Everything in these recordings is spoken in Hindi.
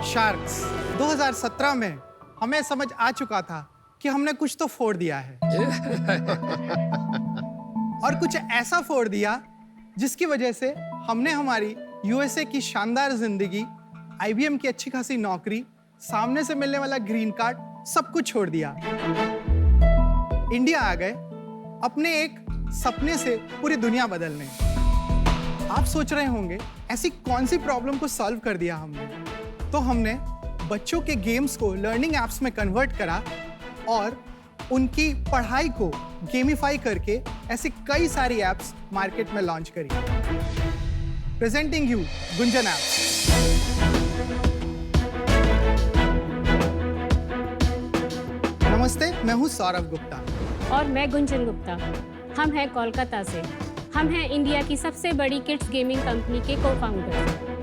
शार्क्स 2017 में हमें समझ आ चुका था कि हमने कुछ तो फोड़ दिया है और कुछ ऐसा फोड़ दिया जिसकी वजह से हमने हमारी यूएसए की शानदार जिंदगी, आईबीएम की अच्छी खासी नौकरी, सामने से मिलने वाला ग्रीन कार्ड, सब कुछ छोड़ दिया। इंडिया आ गए अपने एक सपने से पूरी दुनिया बदलने। आप सोच रहे होंगे ऐसी कौन सी प्रॉब्लम को सॉल्व कर दिया हमने? तो हमने बच्चों के गेम्स को लर्निंग एप्स में कन्वर्ट करा और उनकी पढ़ाई को गेमिफाई करके ऐसी कई सारी एप्स मार्केट में लॉन्च करी। Presenting you Gunjan apps. नमस्ते, मैं हूं सौरभ गुप्ता और मैं गुंजन गुप्ता। हम हैं कोलकाता से। हम हैं इंडिया की सबसे बड़ी किड्स गेमिंग कंपनी के को-फाउंडर।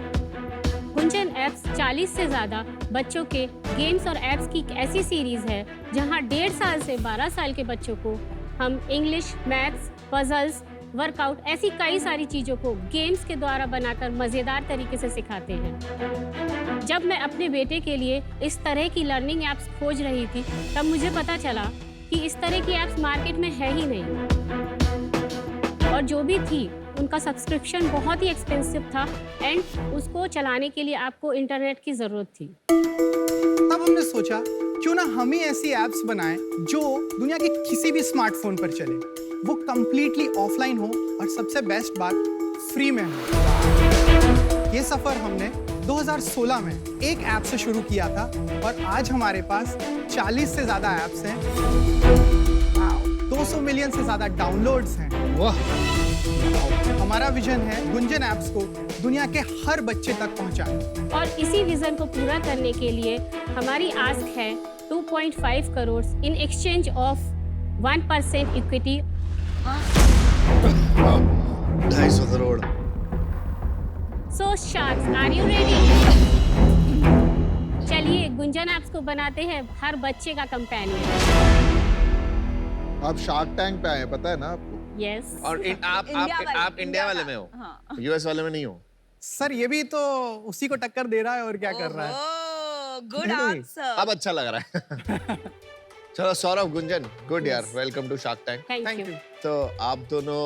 गुंजन एप्स 40 से ज़्यादा बच्चों के गेम्स और एप्स की एक ऐसी सीरीज़ है जहां 1.5 साल से 12 साल के बच्चों को हम इंग्लिश, मैथ्स, पजल्स, वर्कआउट ऐसी कई सारी चीज़ों को गेम्स के द्वारा बनाकर मज़ेदार तरीके से सिखाते हैं। जब मैं अपने बेटे के लिए इस तरह की लर्निंग एप्स खोज रही थी तब मुझे पता चला कि इस तरह की एप्स मार्केट में है ही नहीं, और जो भी थी उनका सब्सक्रिप्शन बहुत ही एक्सपेंसिव था एंड उसको चलाने के लिए आपको इंटरनेट की ज़रूरत थी। तब हमने सोचा क्यों ना हम ही ऐसी एप्स बनाएं जो दुनिया के किसी भी स्मार्टफोन पर चले, वो कंप्लीटली ऑफलाइन हो और सबसे बेस्ट बात फ्री में हो। ये सफर हमने 2016 में एक ऐप से शुरू किया था और आज हमारे पास 40 से ज्यादा ऐप्स हैं, 200 मिलियन से ज्यादा डाउनलोड्स हैं। वाह! हमारा विजन है गुंजन एप्स को दुनिया के हर बच्चे तक पहुंचाएं। और इसी विजन को पूरा करने के लिए हमारी आस्क है 2.5 crore in exchange of 1% equity. 250 crore. So sharks, are you ready? चलिए गुंजन एप्स को बनाते हैं हर बच्चे का कंपेनियन। आप शार्क टैंक पे आए हैं, पता है ना आपको? यस। और आप इंडिया वाले में हो, यूएस वाले में नहीं हो। सर ये भी तो उसी को टक्कर दे रहा है और क्या कर रहा है। Good answer. अब अच्छा लग रहा है। चलो सौरभ, गुंजन, गुड यार, welcome to shark tank. Thank you. तो आप दोनों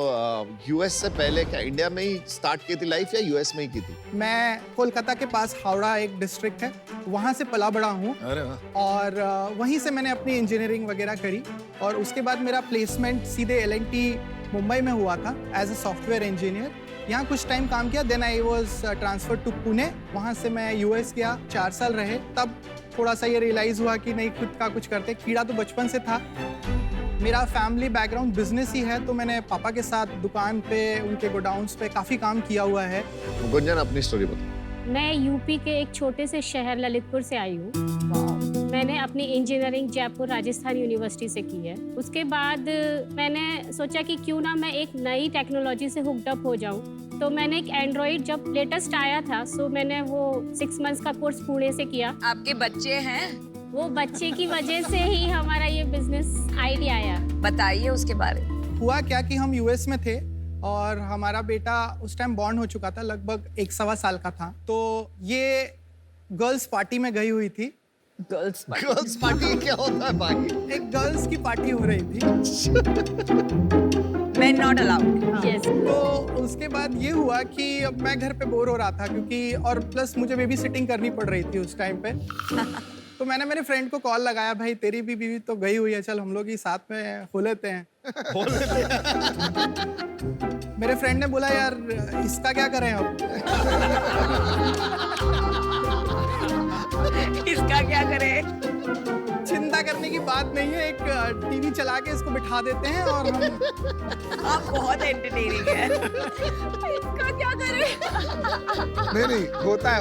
यूएस से पहले क्या इंडिया में ही स्टार्ट की थी लाइफ या यूएस में ही की थी? मैं कोलकाता के पास हावड़ा एक डिस्ट्रिक्ट है, वहाँ से पला बड़ा हूँ। अरे वाह! और वहीं से मैंने अपनी इंजीनियरिंग वगैरह करी और उसके बाद मेरा प्लेसमेंट सीधे L&T मुंबई में हुआ था एज अ सॉफ्टवेयर इंजीनियर। यहाँ कुछ टाइम काम किया, then I was transfer to Pune. वहाँ से मैं यूएस गया, 4 साल रहे। तब थोड़ा सा ये रियलाइज हुआ कि नहीं, खुद का कुछ करते। कीड़ा तो बचपन से था। मेरा फैमिली बैकग्राउंड बिजनेस ही है, तो मैंने पापा के साथ दुकान पे, उनके गोडाउन्स पे काफ़ी काम किया हुआ है। गुंजन अपनी स्टोरी बताओ। मैं यूपी के एक छोटे से शहर ललितपुर से आई हूँ। मैंने अपनी इंजीनियरिंग जयपुर राजस्थान यूनिवर्सिटी से की है। उसके बाद मैंने सोचा कि क्यों ना मैं एक नई टेक्नोलॉजी से हुक्ड अप हो जाऊँ। तो मैंने एक एंड्रॉइड जब लेटेस्ट आया था, सो मैंने वो 6 मंथ्स का कोर्स पुणे से किया। आपके बच्चे हैं? वो बच्चे की वजह से ही हमारा ये बिजनेस आइडिया आया। बताइए उसके बारे में। हुआ क्या कि हम यूएस में थे और हमारा बेटा उस टाइम बॉर्न हो चुका था, लगभग 1 सवा साल का था। तो ये गर्ल्स पार्टी में गई हुई थी। गर्ल्स पार्टी क्या होता है भाई? एक गर्ल्स की पार्टी हो रही थी। Men not allowed। यस। तो उसके बाद ये हुआ कि अब मैं घर पे बोर हो रहा था, क्योंकि और प्लस मुझे बेबी सिटिंग करनी पड़ रही थी उस टाइम पे। तो मैंने मेरे फ्रेंड को कॉल लगाया, भाई तेरी भी बीवी तो गई हुई है, चल हम लोग ही साथ में हो लेते हैं। मेरे फ्रेंड ने बोला यार इसका क्या करें अब? इसका क्या करें? चिंता करने की बात नहीं है, एक टीवी चला के इसको बिठा देते हैं और हम। आप बहुत एंटरटेनिंग है। इसका क्या करें? नहीं, होता है।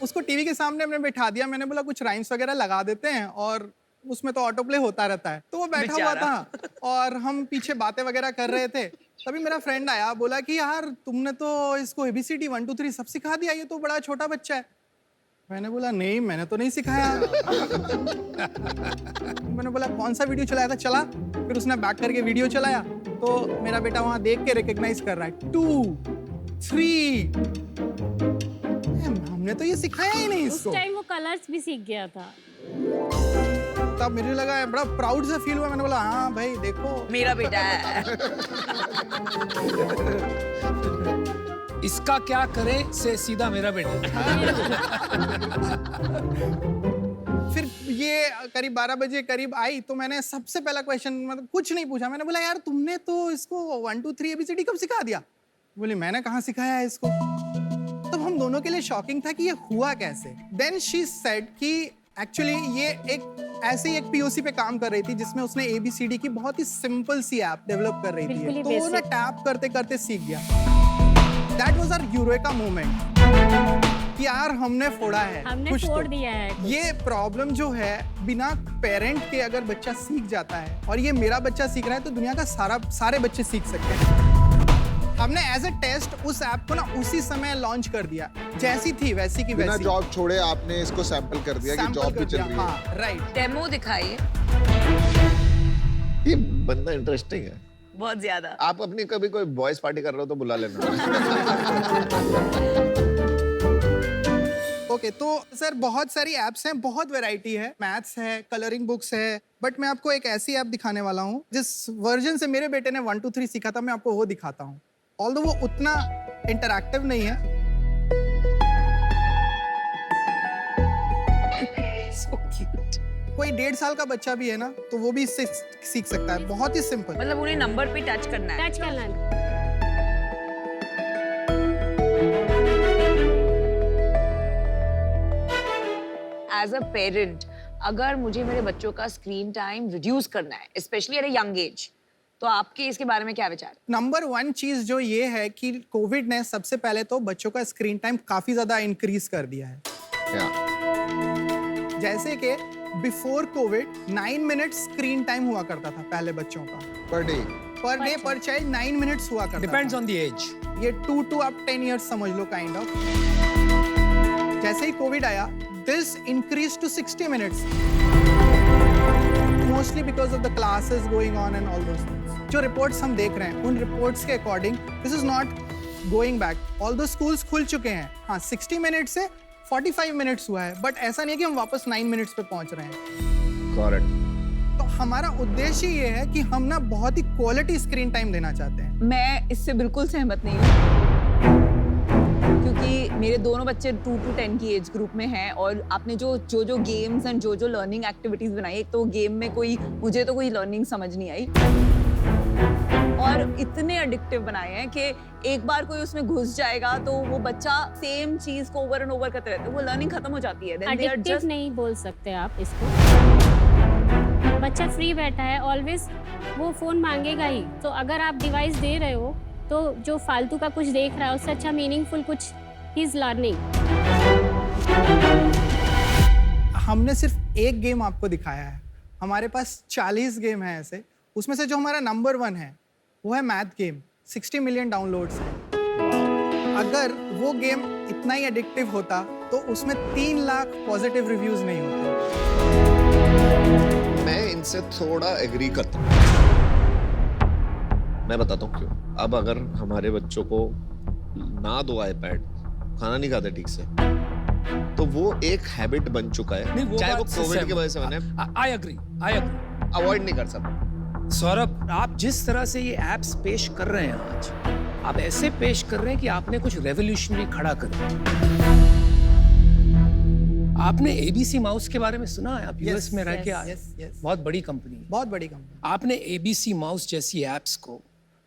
उसको टीवी के सामने हमने बिठा दिया। मैंने बोला कुछ राइम्स वगैरह लगा देते हैं और उसमें तो ऑटो प्ले होता रहता है। तो वो बैठा हुआ था और हम पीछे बातें वगैरह कर रहे थे। तभी मेरा फ्रेंड आया, बोला कि यार तुमने तो इसको ABCD 1 2 3 सब सिखा दिया, ये तो बड़ा छोटा बच्चा है। मैंने बोला नहीं, मैंने तो नहीं सिखाया। मैंने बोला कौन सा वीडियो चलाया था? चला। फिर उसने बैक करके वीडियो चलाया तो मेरा बेटा वहां देख के रिकॉग्नाइज कर रहा है 2 3। हमने तो ये सिखाया ही नहीं उस इसको। टाइम वो कलर्स भी सीख गया था। तब मुझे लगा बड़ा प्राउड सा फील हुआ, मैंने बोला हाँ भाई देखो मेरा बेटा है। इसका क्या करे से सीधा मेरा बेटा। फिर ये करीब 12 बजे करीब आई तो मैंने सबसे पहला क्वेश्चन मतलब कुछ नहीं पूछा, मैंने बोला यार तुमने तो इसको 1 2 3 ABCD कब सिखा दिया? बोली मैंने कहाँ सिखाया है इसको। तब हम दोनों के लिए शॉकिंग था कि ये हुआ कैसे। देन शी सेड कि एक्चुअली ये एक ऐसे ही एक POC पे काम कर रही थी जिसमें उसने ABCD की बहुत ही सिंपल सी ऐप डेवलप कर रही बिल्कुल थी, ही तो वो ना basic। टैप करते करते सीख गया। That was our eureka moment कि यार हमने फोड़ा है, हमने कुछ फोड़ तो। दिया है कुछ। ये प्रॉब्लम जो है बिना पेरेंट के अगर बच्चा सीख जाता है और ये मेरा बच्चा सीख रहा है तो दुनिया का सारे बच्चे सीख सकते हैं। हमने एज ए टेस्ट उस ऐप को ना उसी समय लॉन्च कर दिया, जैसी थी वैसी की बिना वैसी। जॉब छोड़े आपने इसको सैंपल कर दिया कि Sample जॉब कर भी चल दिया, रही है। हाँ, राइट। डेमो दिखाइए। ये बंदा इंटरेस्टिंग है। बहुत ज्यादा। आप अपनी कभी कोई बॉयज पार्टी कर रहे हो तो बुला लेना। ओके तो सर बहुत सारी ऐप्स हैं, बहुत वैरायटी है, मैथ्स है, कलरिंग बुक्स है, बट मैं आपको एक ऐसी ऐप दिखाने वाला हूँ जिस वर्जन से मेरे बेटे ने 1 2 3 सीखा था, मैं आपको वो दिखाता हूँ। ऑल्दो वो उतना इंटरैक्टिव नहीं है। So cute. कोई 1.5 साल का बच्चा भी है ना तो वो भी इससे सीख सकता है, बहुत ही सिंपल। मतलब उन्हें नंबर पे टच करना है। टच करना। एज अ पेरेंट अगर मुझे मेरे बच्चों का स्क्रीन टाइम रिड्यूस करना है, specially at a young age, तो आपके इसके बारे में क्या विचार? नंबर 1 चीज जो ये है कि कोविड ने सबसे पहले तो बच्चों का स्क्रीन टाइम काफी ज्यादा इंक्रीज कर दिया है। जैसे कि before Covid 9 minutes screen time हुआ करता था पहले बच्चों का, पर डे पर चाइल्ड 9 मिनट्स हुआ करता डिपेंड्स था। On the age. ये 2 to up 10 years समझ लो काइंड ऑफ। जैसे ही कोविड आया this increase to 60 minutes, mostly because of the classes going on and all those things. जो रिपोर्ट्स हम देख रहे हैं उन रिपोर्ट्स के according this is not going back. Although schools खुल चुके हैं, हाँ 60 मिनट से 45 मिनट्स हुआ है, बट ऐसा नहीं है कि हम वापस 9 मिनट्स पे पहुंच रहे हैं। करेक्ट। तो हमारा उद्देश्य ये है कि हम ना बहुत ही क्वालिटी स्क्रीन टाइम देना चाहते हैं। मैं इससे बिल्कुल सहमत नहीं हूँ, क्योंकि मेरे दोनों बच्चे 2 to 10 की एज ग्रुप में हैं और आपने जो गेम्स एंड जो लर्निंग एक्टिविटीज बनाई, एक तो गेम में मुझे तो कोई लर्निंग समझ नहीं आई और इतने एडिक्टिव बनाए हैं कि एक बार कोई उसमें घुस जाएगा तो वो बच्चा सेम चीज को ओवर एंड ओवर करते रहता है, वो लर्निंग खत्म हो जाती है। Then they are addictive just- नहीं बोल सकते आप इसको। बच्चा फ्री बैठा है, ऑलवेज वो फोन मांगेगा ही। तो अगर आप डिवाइस दे रहे हो तो जो फालतू का कुछ देख रहा है उससे अच्छा मीनिंगफुल कुछ ही इज लर्निंग। हमने सिर्फ एक गेम आपको दिखाया है, हमारे पास 40 गेम है ऐसे, उसमें से जो हमारा नंबर 1 है वो है मैथ गेम। 60 मिलियन डाउनलोड्स हैं। अगर वो गेम इतना ही एडिक्टिव होता तो उसमें 3 लाख पॉजिटिव रिव्यूज नहीं होते। मैं इनसे थोड़ा एग्री करता हूँ। मैं बताता हूँ क्यों। अब अगर हमारे बच्चों को ना दो आईपैड, खाना नहीं खाते ठीक से, तो वो एक हैबिट बन चुका है, चाहे वो कोविड की वजह से बने। I agree. अवॉइड नहीं कर सकते। सौरभ, आप जिस तरह से ये एप्स पेश कर रहे हैं आज, आप ऐसे पेश कर रहे हैं कि आपने कुछ रेवोल्यूशनरी खड़ा कर दिया। आपने ABC माउस के बारे में सुना है? आप यूएस में रह के आए, बहुत बड़ी कंपनी है। बहुत बड़ी कंपनी। आपने ABC माउस जैसी एप्स को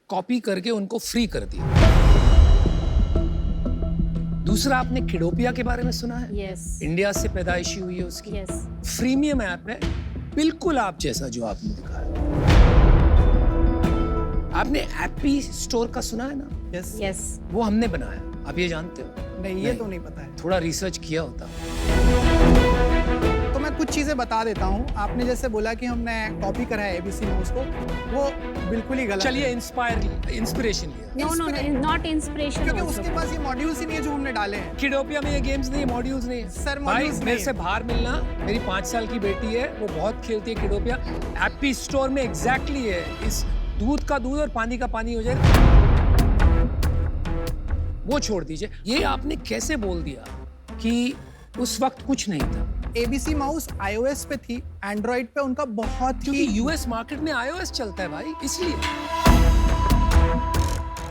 कॉपी करके उनको फ्री कर दिया। दूसरा, आपने किडोपिया के बारे में सुना है? यस इंडिया से पैदाइशी हुई है उसकी। यस। फ्रीमियम ऐप है, बिल्कुल आप जैसा जो आपने दिखाया। आपने एप्पी स्टोर का सुना है ना? Yes yes. वो हमने बनाया, आप ये जानते हो? नहीं, ये तो नहीं पता है। थोड़ा रिसर्च किया होता। तो मैं कुछ चीजें बता देता हूँ। आपने जैसे बोला कि हमने कॉपी करा है ABC माउस को, वो बिल्कुल ही गलत चलिए है। इंस्पिरेशन लिया। No, not inspiration. क्योंकि उसके पास ये मॉड्यूल्स ही नहीं है जो हमने डाले हैं। किडोपिया में ये गेम्स नहीं है, मॉड्यूल्स नहीं है। सर, भाई modules मेरे नहीं से है। बाहर मिलना, मेरी 5 साल की बेटी है, वो बहुत खेलती है किडोपिया। एप्पी स्टोर में एग्जैक्टली है, इस दूध का दूध और पानी का पानी हो जाएगा। वो छोड़ दीजिए। ये आपने कैसे बोल दिया कि उस वक्त कुछ नहीं था, ABC माउस iOS पे थी, एंड्रॉइड पे उनका बहुत क्योंकि ही यूएस मार्केट में iOS चलता है भाई, इसलिए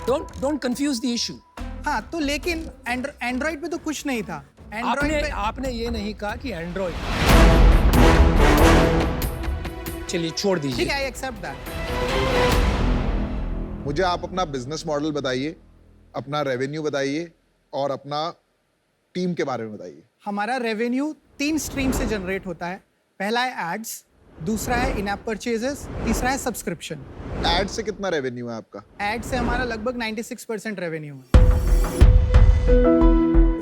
डोंट कंफ्यूज द इशू। हाँ, तो लेकिन एंड्रॉइड पे तो कुछ नहीं था। एंड्रॉइड पे आपने ये नहीं कहा कि एंड्रॉइड, चलिए छोड़ ठीक दीजिए। है, आई एक्सेप्ट दैट। मुझे आप अपना बिजनेस मॉडल बताइए, अपना रेवेन्यू बताइए और अपना टीम के बारे में बताइए। हमारा रेवेन्यू 3 स्ट्रीम से जनरेट होता है। पहला है एड्स, दूसरा है इन ऐप परचेजेस, तीसरा है सब्सक्रिप्शन। एड से कितना रेवेन्यू है आपका? एड से हमारा लगभग 96% रेवेन्यू है।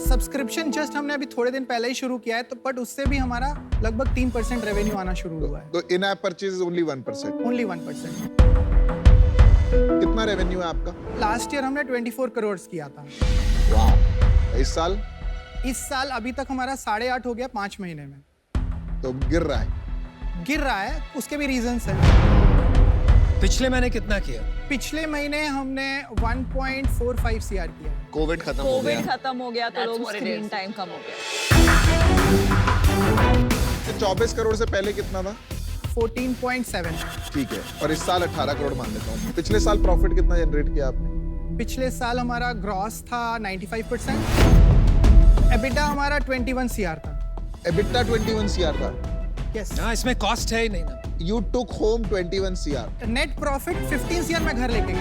सब्सक्रिप्शन जस्ट हमने अभी थोड़े दिन पहले ही शुरू किया है, तो बट उससे भी हमारा लगभग 3% रेवेन्यू आना शुरू हुआ है। तो इन ऐप परचेज ओनली 1%। ओनली 1%। कितना रेवेन्यू है आपका? लास्ट ईयर हमने 24 करोड़ किया था। इस साल? इस साल अभी तक हमारा 8.5 हो गया 5 महीने में। तो गिर रहा है। गिर रहा है, उसके भी रीजंस हैं। पिछले महीने कितना किया? पिछले महीने हमने 1.45 CR किया। कोविड खत्म हो कोविड गया, खत्म हो गया तो लोग स्क्रीन टाइम कम हो गया। तो 24 करोड़ से पहले कितना था? 14.7। ठीक है, और इस साल 18 करोड़ मान लेता हूँ। पिछले साल प्रॉफिट कितना जनरेट किया आपने? पिछले साल हमारा ग्रॉस था 95%। एबिटा हमारा 21 CR था। EBITDA 21 CR था। यस। हाँ, इसमें कॉस्ट है ही नहीं ना। You took home 21 CR। Net profit 15 CR में घर लेके गए।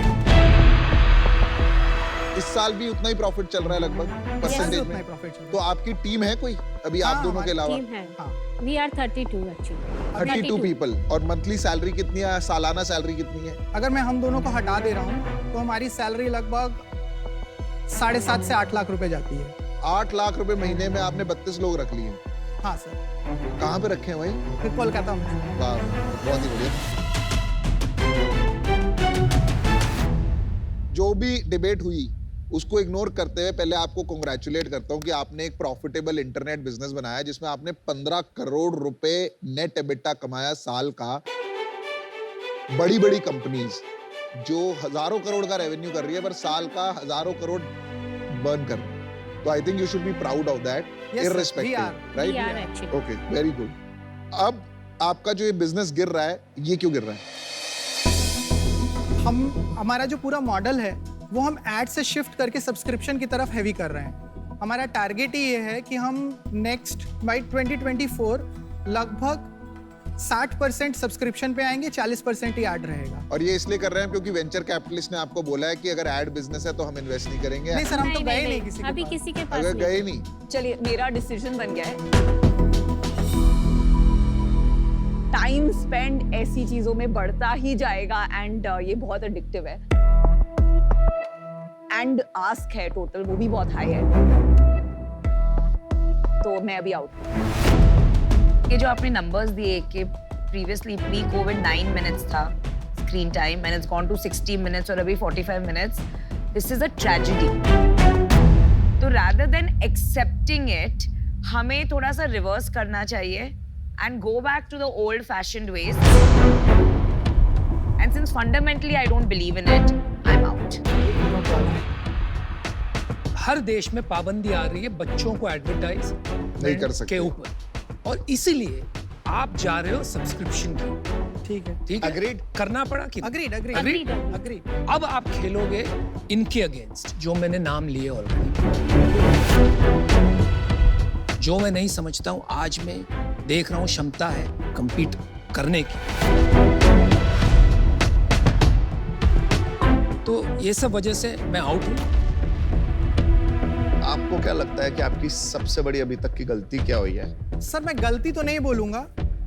इस साल भी उतना ही प्रॉफिट चल रहा है लगभग परसेंटेज उतना ही में। प्रॉफिट चल तो रहा है। आपकी टीम है कोई अभी आप हाँ, दोनों के अलावा? टीम है। हाँ। We are 32 actually. 32 पीपल। और मंथली सैलरी कितनी है? सालाना सैलरी कितनी है? अगर मैं हम दोनों को हटा दे रहा हूँ तो हमारी सैलरी लगभग 7.5 से 8 लाख रुपए जाती है। 8 लाख रुपए महीने में आपने 32 लोग रख लिए। हाँ सर। कहाँ पे रखे हैं भाई? फिर कोलकाता में। वाह, बहुत ही बढ़िया। जो भी डिबेट हुई उसको इग्नोर करते हुए पहले आपको कांग्रेचुलेट करता हूं कि आपने एक प्रॉफिटेबल इंटरनेट बिजनेस बनाया जिसमें आपने 15 करोड़ रुपए नेट एबिटा कमाया साल का। बड़ी बड़ी कंपनीज जो हजारों करोड़ का रेवेन्यू कर रही है पर साल का हजारों करोड़ बर्न कर रही है। तो I think you should be proud of that irrespective, we are actually. Okay, very good. अब आपका जो ये बिजनेस गिर रहा है, ये क्यों गिर रहा है? हमारा जो पूरा मॉडल है वो हम एड से शिफ्ट करके सब्सक्रिप्शन की तरफ हैवी कर रहे हैं। हमारा टारगेट ही ये है कि हम नेक्स्ट बाय 2024 लगभग 60% सब्सक्रिप्शन पे आएंगे, 40% ही ऐड रहेगा। और ये इसलिए कर रहे हैं क्योंकि वेंचर कैपिटलिस्ट ने आपको बोला है कि अगर ऐड बिजनेस है तो हम इन्वेस्ट नहीं करेंगे। नहीं सर, हम तो गए नहीं किसी के अभी पास। किसी के पास अगर नहीं। गए नहीं, चलिए, मेरा डिसीजन बन गया है। टाइम स्पेंड ऐसी चीजों में बढ़ता ही जाएगा एंड ये बहुत एडिक्टिव है एंड आस्क है टोटल वो भी बहुत हाई है, तो मैं अभी आउट। ये जो आपने नंबर्स दिए कि प्रीवियसली प्री कोविड 9 मिनट्स था screen time and it's gone to 60 minutes और अभी 45 minutes, this is a tragedy. तो रादर देन एक्सेप्टिंग इट, हमें थोड़ा सा रिवर्स करना चाहिए and go back to the old fashioned ways. And since fundamentally I don't believe in it, I am out. हर देश में पाबंदी आ रही है बच्चों को एडवर्टाइज नहीं कर सकते के ऊपर, और इसीलिए आप जा रहे हो सब्सक्रिप्शन की। ठीक है। ठीक है, Agreed. करना पड़ा कि अग्रीड Agreed. Agreed agreed. अब आप खेलोगे इनके अगेंस्ट जो मैंने नाम लिए ऑलरेडी। जो मैं नहीं समझता हूं, आज मैं देख रहा हूं क्षमता है compete करने की। तो ये सब वजह से मैं आउट हूं। आपको क्या लगता है कि आपकी सबसे बड़ी अभी तक की गलती क्या हुई है? सर मैं गलती तो नहीं बोलूंगा,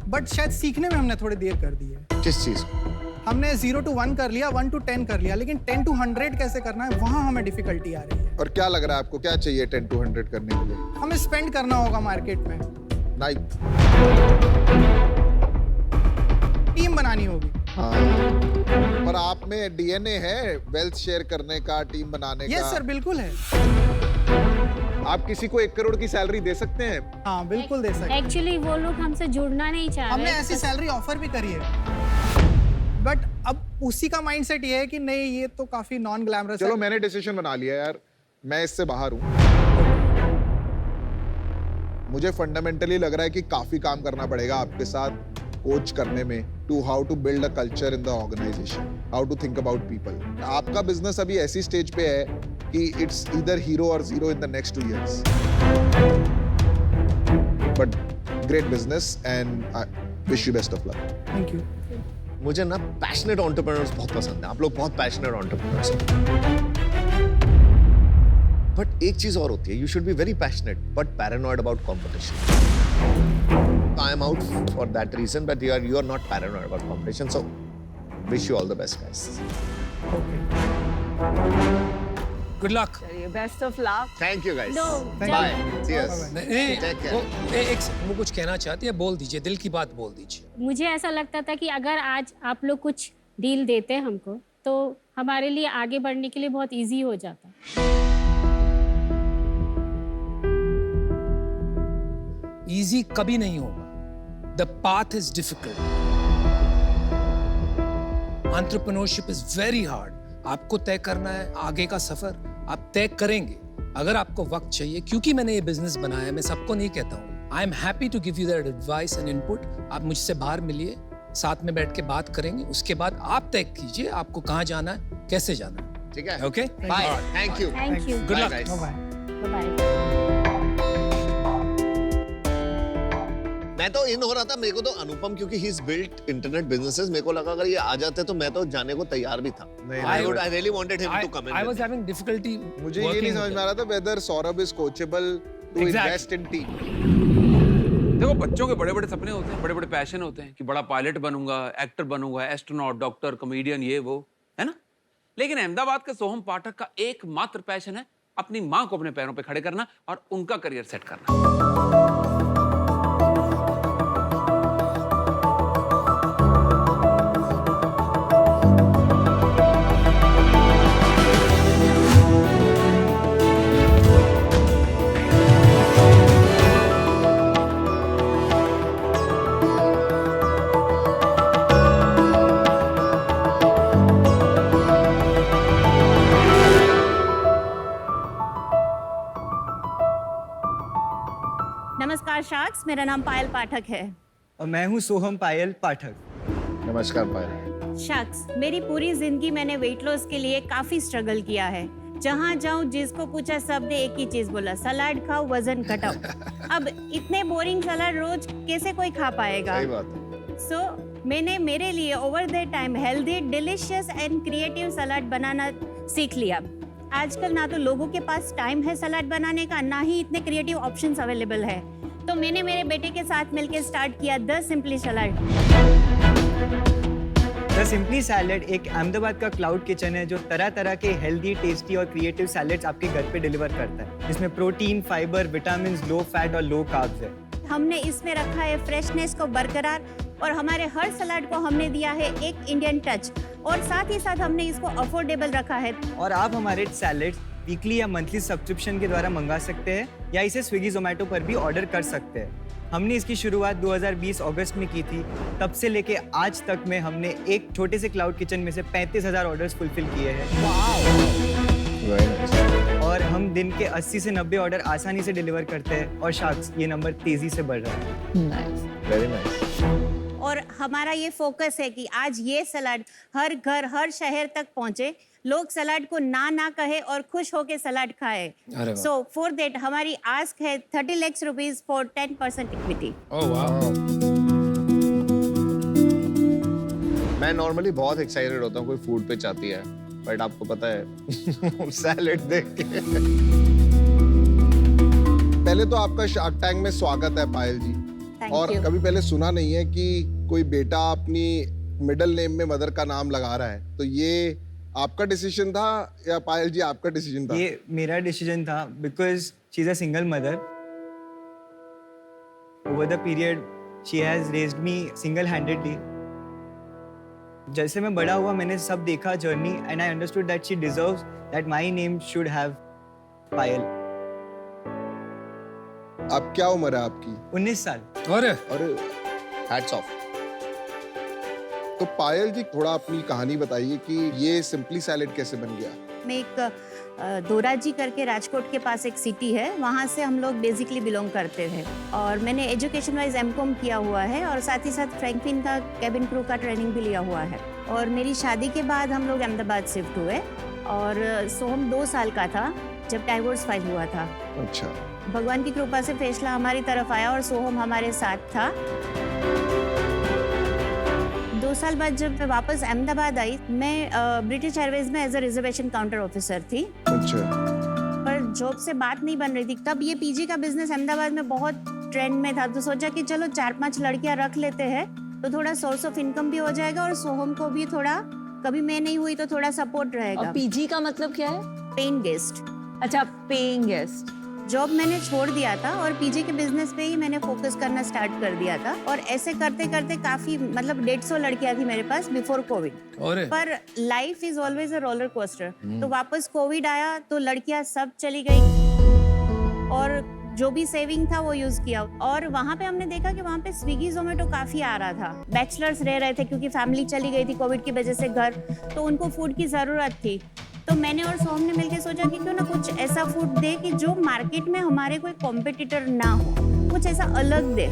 बट शायद सीखने में हमने थोड़ी देर कर दी है। किस चीज को? हमने 0 to 1 कर लिया, 1 to 10 कर लिया, लेकिन 10 to 100 कैसे करना है वहां हमें डिफिकल्टी आ रही है। और क्या लग रहा है आपको, क्या चाहिए 10 to 100 करने के लिए? हमें स्पेंड करना होगा मार्केट में, नहीं। टीम बनानी होगी। हाँ, पर आप में डीएनए है वेल्थ शेयर करने का, टीम बनाने यस का। सर, बिल्कुल है। आप किसी को 1 करोड़ की सैलरी दे सकते हैं? हाँ बिल्कुल दे सकते हैं। एक्चुअली वो लोग हमसे जुड़ना नहीं चाह रहे। हमने ऐसी सैलरी ऑफर भी करी है, बट अब उसी का माइंडसेट ये है कि नहीं, ये तो काफी नॉन ग्लैमरस है। चलो मैंने डिसीजन बना लिया यार, मैं इससे बाहर हूँ। मुझे फंडामेंटली लग रहा है कि काफी काम करना पड़ेगा आपके साथ कोच करने में to how to build a culture in the organisation, how to think about people. आपका बिजनेस अभी ऐसी स्टेज पे है कि इट्स ईदर हीरो और zero in the next 2 years, but great business and I wish you best of luck. Thank you. मुझे ना पैशनेट एंटरप्रेन्योर्स बहुत पसंद है। आप लोग बहुत पैशनेट एंटरप्रेन्योर्स हैं। बट एक चीज और होती है, you should be very passionate but paranoid about competition. I am out for that reason, but you are not paranoid about competition, so wish you all the best guys. Good luck. चलिए, best of luck. Thank you guys. No, bye. Cheers. नहीं, Take care. वो कुछ कहना चाहती है, बोल दीजिए, दिल की बात बोल दीजिए। मुझे ऐसा लगता था कि अगर आज आप लोग कुछ डील देते हमको तो हमारे लिए आगे बढ़ने के लिए बहुत इजी हो जाता। इजी कभी नहीं होगा। The path is difficult. Entrepreneurship is very hard. आपको तय करना है आगे का सफर, आप तय करेंगे। अगर आपको वक्त चाहिए, क्योंकि मैंने ये बिजनेस बनाया है, मैं सबको नहीं कहता हूँ, I am happy to give you that advice and input. आप मुझसे बाहर मिलिए, साथ में बैठ के बात करेंगे, उसके बाद आप तय कीजिए आपको कहाँ जाना है, कैसे जाना है। ठीक है। Okay, bye. Thank you. Thank you. Good Bye, luck. guys. Bye. Bye. मैं तो इन हो रहा था, मेरे को तो अनुपम, क्योंकि he is built internet businesses, मेरे को लगा अगर ये आ जाते तो मैं तो जाने को तैयार भी था। I really wanted him to come in. I was having difficulty मुझे ये नहीं working समझ with में आ रहा था whether Saurabh is coachable to Exactly. invest in team. देखो, बच्चों के बड़े बड़े सपने होते हैं, बड़े बड़े पैशन होते हैं कि बड़ा पायलट बनूंगा, एक्टर बनूंगा, एस्ट्रोनॉट, डॉक्टर, कॉमेडियन, ये वो, है ना। लेकिन अहमदाबाद के सोहम पाठक का एकमात्र पैशन है अपनी माँ को अपने पैरों पे खड़े करना और उनका करियर सेट करना। नमस्कार शार्क्स, मेरा नाम पायल पाठक है। और मैं हूँ सोहम पायल पाठक। नमस्कार पायल। शार्क्स, मेरी पूरी जिंदगी मैंने वेट लॉस के लिए काफी स्ट्रगल किया है। जहाँ जाऊँ जिसको पूछा सब ने एक ही चीज बोला, सलाद खाओ वजन घटाओ। अब इतने बोरिंग सलाद रोज कैसे कोई खा पाएगा। सही बात है। सो मैंने मेरे लिए over the time healthy, delicious and creative salad बनाना सीख लिया। आजकल ना तो लोगों के पास टाइम है सलाद बनाने का, ना ही इतने क्रिएटिव ऑप्शंस अवेलेबल है। तो मैंने मेरे बेटे के साथ मिलकर स्टार्ट किया the simply salad. The simply salad एक अहमदाबाद का क्लाउड किचन है जो तरह तरह के हेल्दी, टेस्टी और क्रिएटिव सैलेड्स आपके घर पे डिलीवर करता है। इसमें protein, fibre, vitamin, low fat और लो कार्ब्स है। हमने इसमें रखा है फ्रेशनेस को बरकरार और हमारे हर सलाद को हमने दिया है एक इंडियन टच और साथ ही साथ हमने इसको अफोर्डेबल रखा है। और आप हमारे सैलेड्स वीकली या मंथली सब्सक्रिप्शन के द्वारा मंगा सकते हैं या इसे स्विगी जोमेटो पर भी ऑर्डर कर सकते हैं। हमने इसकी शुरुआत 2020 अगस्त में की थी। तब से लेके आज तक में हमने एक छोटे से क्लाउड किचन में से 35,000 ऑर्डर्स फुलफिल किए हैं। और हम दिन के 80 से 90 ऑर्डर आसानी से डिलीवर करते हैं और शार्क्स ये नंबर तेजी से बढ़ रहा है। Very nice. और हमारा ये फोकस है कि आज ये सलाद हर घर, हर शहर तक पहुंचे, लोग सलाद को ना कहे और खुश होके सलाद खाए। सो फॉर दैट हमारी आस्क है 30 लाख रुपीस फॉर 10% इक्विटी। ओह वाह। मैं नॉर्मली बहुत एक्साइटेड होता हूँ कोई फूड पे चाहती है, बट आपको पता है सैलेड देख के। पहले तो आपका शार्क टैंक में स्वागत है पायल जी। और कभी पहले सुना नहीं है कि कोई बेटा अपनी मिडिल नेम में मदर का नाम लगा रहा है, तो ये आपका डिसीजन था या पायल जी आपका डिसीजन था? ये मेरा डिसीजन था because she is a single mother. Over the period she has raised me single handedly. जैसे मैं बड़ा हुआ मैंने सब देखा journey and I understood that she deserves that my name should have Payal. अब क्या उम्र है आपकी? 19 साल। अरे अरे हैट्स ऑफ। तो पायल जी थोड़ा अपनी कहानी बताइए कि ये सिंपली सैलेड कैसे बन गया? में एक दोराजी करके राजकोट के पास एक सिटी है, वहाँ से हम लोग बेसिकली बिलोंग करते थे। और मैंने एजुकेशन वाइज एमकॉम किया हुआ है और साथ ही साथ फ्रैंकलिन का कैबिन क्रू का ट्रेनिंग भी लिया हुआ है। और मेरी शादी के बाद हम लोग अहमदाबाद शिफ्ट हुए और सोहम 2 साल का था जब डाइवोर्स फाइल हुआ था। अच्छा, भगवान की कृपा से फैसला हमारी तरफ आया और सोहम हमारे साथ था। 2 साल बाद जब मैं वापस अहमदाबाद आई, मैं ब्रिटिश एयरवेज में as a reservation counter officer थी। अच्छा, पर जॉब से बात नहीं बन रही थी। तब ये पीजी का बिजनेस अहमदाबाद में बहुत ट्रेंड में था, तो सोचा कि चलो 4-5 लड़कियां रख लेते हैं तो थोड़ा सोर्स ऑफ इनकम भी हो जाएगा और सोहम को भी थोड़ा, कभी मैं नहीं हुई तो थोड़ा सपोर्ट रहेगा। पीजी का मतलब क्या है? Paying guest. अच्छा, पेइंग गेस्ट। जॉब मैंने छोड़ दिया था और पीजी के बिजनेस पे ही मैंने फोकस करना स्टार्ट कर दिया था। और ऐसे करते करते काफी, मतलब 150 लड़कियां थी मेरे पास बिफोर कोविड। पर life is always a roller coaster. तो वापस कोविड आया तो लड़कियां सब चली गई और जो भी सेविंग था वो यूज किया। और वहाँ पे हमने देखा कि वहाँ पे स्विगी जोमेटो काफी आ रहा था। बैचलर्स रह रहे थे क्योंकि फैमिली चली गई थी कोविड की वजह से घर, तो उनको फूड की जरूरत थी। तो मैंने और सोहम ने मिलकर सोचा कि क्यों ना कुछ ऐसा फूड दे कि जो मार्केट में हमारे कोई कॉम्पिटिटर ना हो, कुछ ऐसा अलग दे।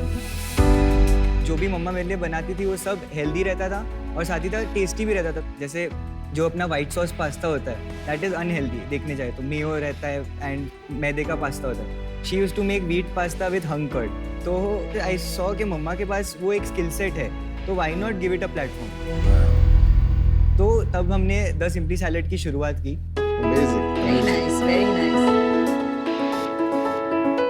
जो भी मम्मा मेरे लिए बनाती थी वो सब हेल्दी रहता था और साथ ही साथ टेस्टी भी रहता था। जैसे जो अपना व्हाइट सॉस पास्ता होता है, दैट इज अनहेल्दी देखने जाए तो। मेयो रहता है एंड मैदे का पास्ता होता है। She used to make wheat pasta with hung curd. तो आई सॉ कि मम्मा के पास वो एक स्किल सेट है, तो why not give it a platform. तो तब हमने द सिंपली सैलेड की शुरुआत की। Very nice, very nice.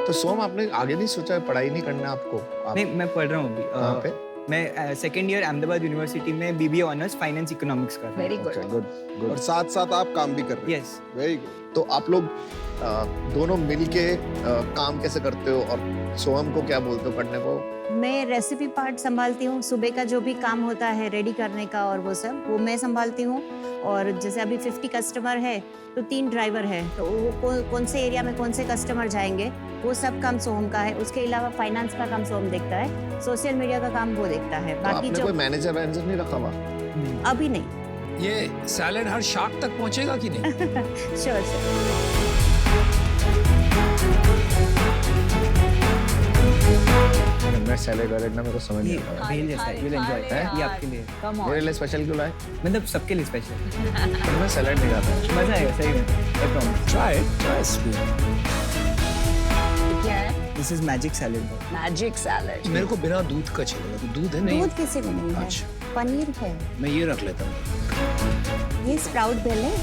तो सोहम, आपने आगे नहीं सोचा पढ़ाई नहीं करना आपको? नहीं, मैं पढ़ रहा हूँ अभी। कहाँ पे? मैं सेकेंड ईयर अहमदाबाद यूनिवर्सिटी में बीबीए ऑनर्स फाइनेंस इकोनॉमिक्स कर रहा हूँ। Very good. गुड। और साथ साथ आप काम भी कर रहे हो? यस। Very good. तो आप लोग दोनों मिलके काम कैसे करते हो और सोहम को क्या बोलते हो करने को? मैं रेसिपी पार्ट संभालती हूँ। सुबह का जो भी काम होता है रेडी करने का और वो सब, वो मैं संभालती हूँ। और जैसे अभी 50 कस्टमर है तो 3 ड्राइवर है, तो वो कौन से एरिया में कौन से कस्टमर जाएंगे वो सब काम सोहम का है। उसके अलावा फाइनेंस का काम सोहम देखता है, सोशल मीडिया का काम वो देखता है। तो बाकी आपने जो कोई मैनेजर नहीं रखा हुआ? अभी नहीं। ये सैलेड हर शार्क तक पहुंचेगा कि नहीं? Sure sure. सैलेड वैलेड ना मेरे को समझ नहीं आता। भेल जैसा है, you'll enjoy it, ये आपके लिए। मेरे लिए स्पेशल क्यों लाए? मतलब सबके लिए स्पेशल। पर मैं सैलेड नहीं खाता। मजा आएगा सही में। I promise. Try sweet. क्या है? This is magic salad. Magic salad. मेरे को बिना दूध का चाहिए। तो दूध है नहीं? दूध किसी में नहीं है, अच्छा। पनीर है। मैं ये रख लेता हूँ। ये स्प्राउट बेल है,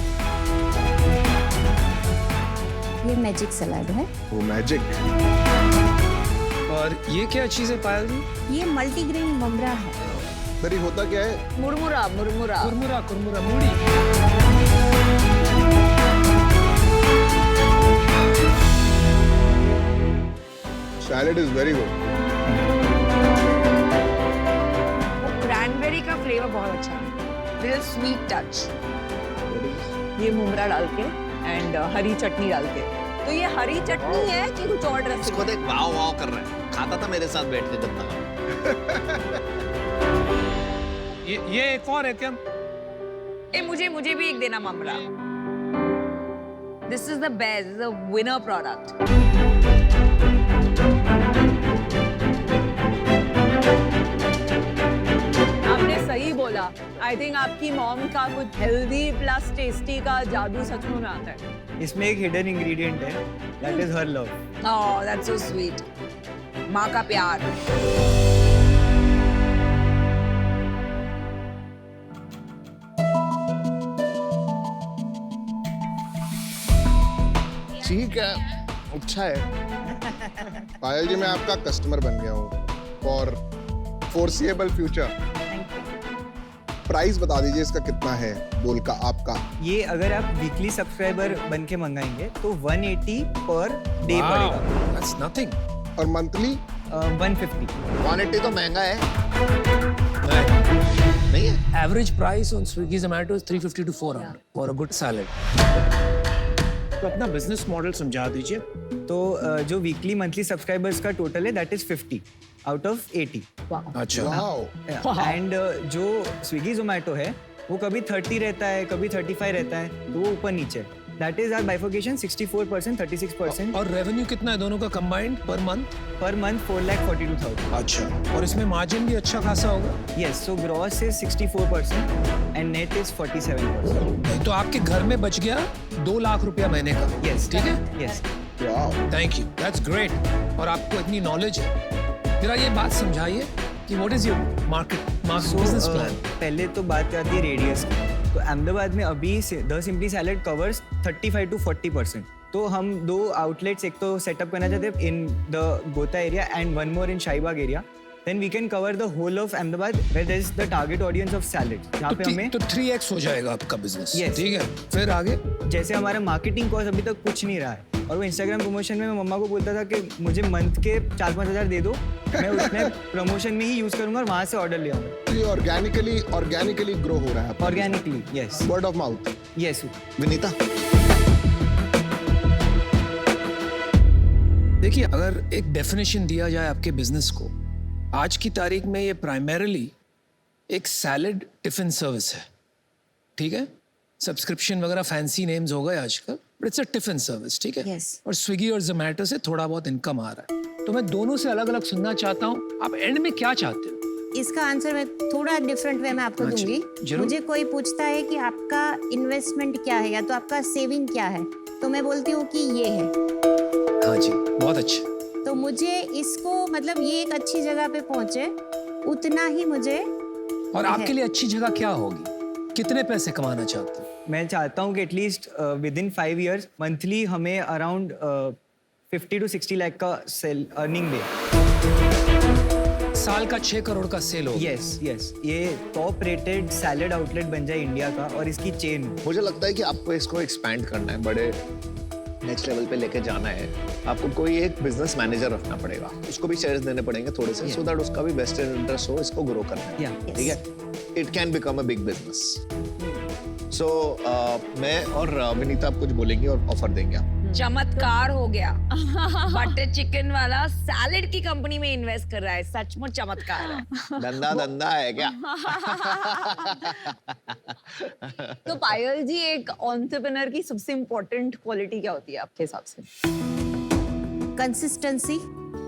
ये मैजिक सलाद है। वो मैजिक। और ये क्या चीज़ है पायल जी? ये मल्टीग्रेन ममरा है। मेरी होता क्या है? मुरमुरा, मुरमुरा। कुरमुरा, कुरमुरा, मूढ़ी। Salad is very good. Cranberry का फ्लेवर बहुत अच्छा है, लिटिल स्वीट टच। ये मुमरा डाल के एंड हरी चटनी डाल के। तो ये हरी चटनी है कि कुछ और ड्रेसिंग? इसको देख, वाव वाव कर रहा है। खाता था मेरे साथ बैठ के कितना। ये एक और है क्या? ए मुझे भी एक देना ममरा। This is the best, this is the winner product. आपने सही बोला। आई थिंक आपकी मॉम का कुछ हेल्दी प्लस टेस्टी का जादू सच में आता है। इसमें एक हिडन इंग्रेडिएंट है, that is her love. Oh, that's so sweet. माँ का प्यार। ठीक है, अच्छा है। पायल जी, मैं आपका कस्टमर बन गया हूँ फॉर फोरसीएबल फ्यूचर। प्राइस बता दीजिए इसका कितना है, बोल का आपका? ये अगर आप वीकली सब्सक्राइबर बन के मंगाएंगे तो 180 पर डे पड़ेगा। That's nothing. और मंथली? 150। 180 तो महंगा है। नहीं है? Average price on Swiggy Zomato is 350 to 400 for a good salad. तो अपना बिजनेस मॉडल समझा दीजिए। तो जो वीकली मंथली सब्सक्राइबर्स का टोटल है दैट इज 50 आउट ऑफ 80। अच्छा। वाओ। एंड जो स्विगी जोमेटो है वो कभी 30 रहता है, कभी 35 रहता है, तो वो ऊपर नीचे। That is our bifurcation, 64%, 36%। और रेवेन्यू कितना है दोनों का combined per month? Per month 4,42,000। अच्छा, और इसमें मार्जिन भी अच्छा खासा होगा? Yes, so gross is 64% and net is 47%। तो आपके घर में बच गया 2 लाख रुपया महीने का। यस, ठीक है। Yes, thank you, that's great. और आपको इतनी नॉलेज है, जरा ये बात समझाइए कि what is your market business plan? पहले तो बात आती है रेडियस की। तो अहमदाबाद में अभी the simply salad covers 35 to 40%। तो हम 2 आउटलेट्स एक तो सेटअप करना चाहते हैं in the Gota area and 1 more इन Shahibaug area. Then we can cover the whole of Ahmedabad where there is the target audience of salads। जहाँ पे हमें तो 3x हो जाएगा आपका बिजनेस। Yes। ठीक है, फिर आगे? जैसे हमारा मार्केटिंग कॉस्ट अभी तक कुछ नहीं रहा है, और वो इंस्टाग्राम प्रमोशन में मैं मम्मा को बोलता था कि मुझे मंथ के 4-5 हज़ार दे दो, मैं उसमें प्रमोशन में ही यूज करूंगा और वहाँ से ऑर्डर ले आऊंगा। ये ऑर्गेनिकली ग्रो हो रहा है organically, yes. Word of mouth. Yes. Vinita, देखिए, अगर एक डेफिनेशन दिया जाए आपके बिजनेस को, आज की तारीख में ये प्राइमरीली एक सैलड टिफिन सर्विस है। ठीक है, सब्सक्रिप्शन वगैरह फैंसी नेम्स हो गए आजकल, but it's a tiffin service. ठीक है। Yes। और स्विगी और जोमेटो से थोड़ा बहुत इनकम आ रहा है, तो मैं दोनों से अलग अलग सुनना चाहता हूँ, आप एंड में क्या चाहते हो? इसका आंसर मैं थोड़ा डिफरेंट वे में आपको अच्छा, दूंगी। जरूर। मुझे कोई पूछता है कि आपका इन्वेस्टमेंट क्या है या तो आपका सेविंग क्या है, तो मैं बोलती हूँ कि ये है। हाँ जी, बहुत अच्छा। तो मुझे इसको मतलब ये एक अच्छी जगह पे पहुंचे उतना ही मुझे। और आपके लिए अच्छी जगह क्या होगी? कितने पैसे कमाना चाहते हो? मैं चाहता हूँ कि at least with in 5 years monthly हमें अराउंड 50 to 60 लाख का सेल अर्निंग दे। साल का 6 करोड़ का सेल हो। Yes, yes. ये टॉप रेटेड सैलड आउटलेट बन जाए इंडिया का और इसकी चेन। मुझे लगता है कि आपको इसको एक्सपैंड करना है, बड़े नेक्स्ट लेवल पे लेके जाना है। आपको कोई एक बिजनेस मैनेजर रखना पड़ेगा, उसको भी शेयर्स देने पड़ेंगे थोड़े से, सो दैट उसका भी बेस्ट इंटरेस्ट हो इसको ग्रो करने में। Yeah। ठीक है, it can become a big business. So मैं और विनीता आप कुछ बोलेंगे और ऑफर देंगे आप। चमत्कार हो गया। बटर चिकन वाला सैलेड की कंपनी में इन्वेस्ट कर रहा है, सचमुच चमत्कार है। धंधा है क्या? तो पायल जी, एक एंटरप्रेन्योर की सबसे इम्पोर्टेंट क्वालिटी क्या होती है आपके हिसाब से? कंसिस्टेंसी,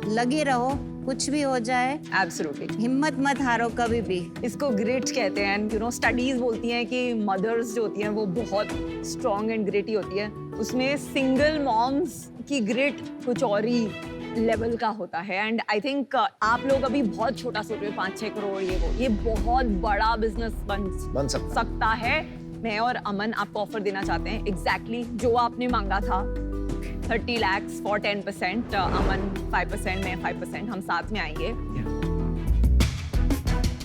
लगे रहो, कुछ भी हो जाए, एब्सोल्युटली। हिम्मत मत हारो कभी भी। इसको ग्रिट कहते हैं। एंड स्टडीज बोलती हैं कि मदर्स जो होती हैं वो बहुत स्ट्रॉन्ग एंड ग्रिटी होती है। उसमें सिंगल मॉम्स की ग्रिट कुछ और ही लेवल का होता है। एंड आई थिंक आप लोग अभी बहुत छोटा सोच रहे हो, 5-6 करोड़ ये बहुत बड़ा बिजनेस बन सकता है। मैं और अमन आपको ऑफर देना चाहते हैं एग्जैक्टली जो आपने मांगा था, 30 lakhs for 10%, अमन 5%, मैं 5%, हम साथ में आएंगे।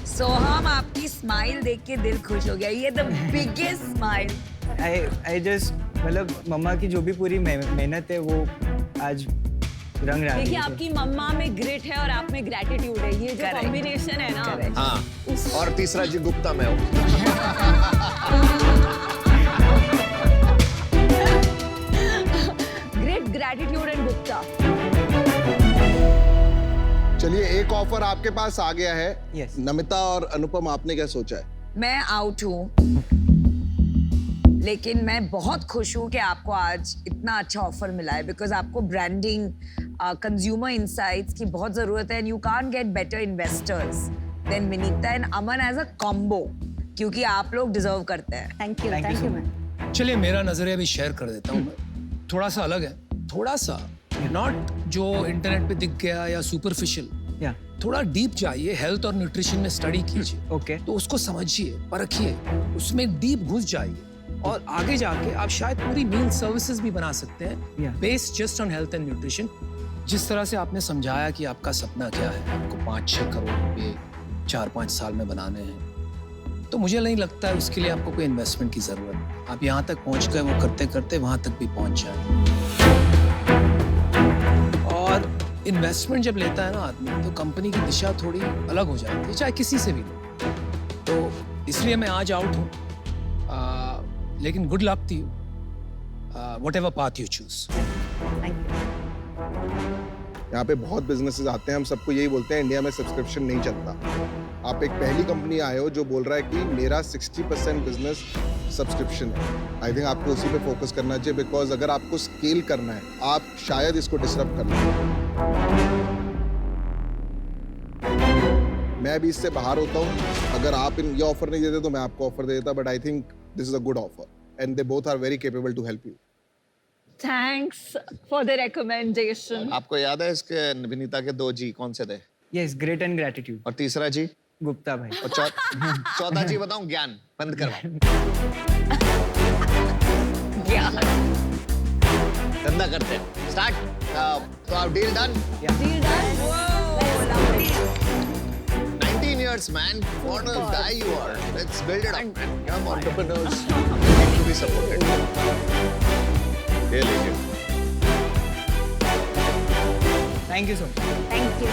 सोहम, आपकी स्माइल देख के दिल खुश हो गया। ये the biggest smile. I just मतलब मम्मा की जो भी पूरी मेहनत है वो आज रंग रहा है। देखिए, आपकी मम्मा में ग्रिट है और आप में ग्रेटिट्यूड है। ये जो कॉम्बिनेशन है ना। हाँ, और तीसरा जी गुप्ता मैं हूँ। Great, gratitude and Gupta. चलिए, एक ऑफर आपके पास आ गया है। Yes। नमिता और अनुपम, आपने क्या सोचा है? मैं आउट हूँ, लेकिन मैं बहुत खुश हूँ कि आपको आज इतना अच्छा ऑफर मिला है, बिकॉज आपको ब्रांडिंग, कंज्यूमर इंसाइट्स की बहुत जरूरत है। And you can't get better investors than Vinita and Aman as a combo, क्योंकि आप लोग डिजर्व करते हैं। Thank you ma'am. चलिए, मेरा नजरिया भी शेयर कर देता हूँ मैं। थोड़ा सा अलग है, थोड़ा सा नॉट जो इंटरनेट पे दिख गया या सुपरफिशियल। या थोड़ा डीप जाइए, हेल्थ और न्यूट्रिशन में स्टडी कीजिए। ओके। तो उसको समझिए, परखिए, उसमें डीप घुस जाइए, और आगे जाके आप शायद पूरी मील सर्विसेज भी बना सकते हैं based just on health and nutrition. जिस तरह से आपने समझाया कि आपका सपना क्या है, आपको 5-6 करोड़ रुपए 4-5 साल में बनाने हैं, तो मुझे नहीं लगता है उसके लिए आपको कोई इन्वेस्टमेंट की जरूरत। आप यहाँ तक पहुँच गए, वो करते करते वहाँ तक भी पहुँच जाए। और इन्वेस्टमेंट जब लेता है ना आदमी, तो कंपनी की दिशा थोड़ी अलग हो जाती है, चाहे किसी से भी हो। तो इसलिए मैं आज आउट हूँ, लेकिन good luck to you, whatever path you choose. Thank you. यहाँ पे बहुत बिजनेसेस आते हैं, हम सबको यही बोलते हैं इंडिया में सब्सक्रिप्शन नहीं चलता। आप एक पहली कंपनी आए हो जो बोल रहा है कि मेरा 60% बिजनेस सब्सक्रिप्शन है। आई थिंक आपको उसी पे फोकस करना चाहिए, बिकॉज अगर आपको स्केल करना है आप शायद इसको डिसरप्ट कर लो। मैं अभी इससे बाहर होता हूँ, अगर आप ये ऑफर नहीं देते तो मैं आपको ऑफर दे देता, but I think this is a good offer and they both are very capable to help you. Thanks for the recommendation. आपको याद है इसके विनीता के 2 जी कौन से थे? Yes, great and gratitude. और तीसरा जी? गुप्ता भाई। और चौथा जी बताऊं? ज्ञान। बंद करवाओ। ज्ञान। धंधा करते हैं। स्टार्ट। तो आप deal done? Deal done. Whoa, lovely. 19 years, man. What a guy you are. Let's build it up, man. Young entrepreneurs need to be supported. ये लीजिए। Thank you so much. Thank you.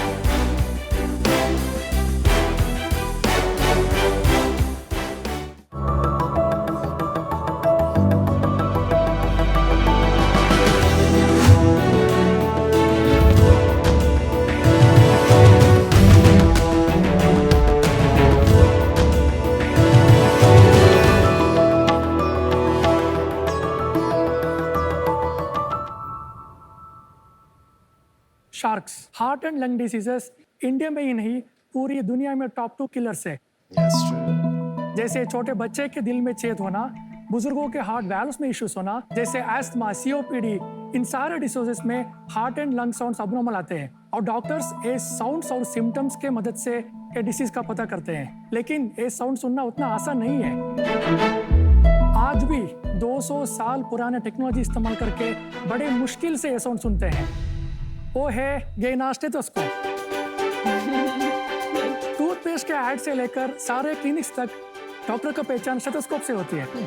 Sharks heart and lung diseases India में ही नहीं पूरी दुनिया में टॉप 2 किलर्स है। जैसे छोटे बच्चे के दिल में छेद होना, बुजुर्गों के हार्ट वैल्व्स में इश्यूज होना, जैसे एस्थमा, सीओपीडी, इन सारे डिसीजेस में heart and lung sounds abnormal आते हैं और डॉक्टर्स ये साउंड्स और सिम्टम्स के मदद से ये डिसीज का पता करते हैं। लेकिन ये साउंड सुनना उतना आसान नहीं है। आज भी 200 साल पुराने टेक्नोलॉजी इस्तेमाल करके बड़े मुश्किल से ये साउंड सुनते हैं। वो है गेना स्टेथोस्कोप। टूथपेस्ट के ऐड से लेकर सारे क्लिनिक्स तक डॉक्टर का पहचान स्टेथोस्कोप से होती है। That's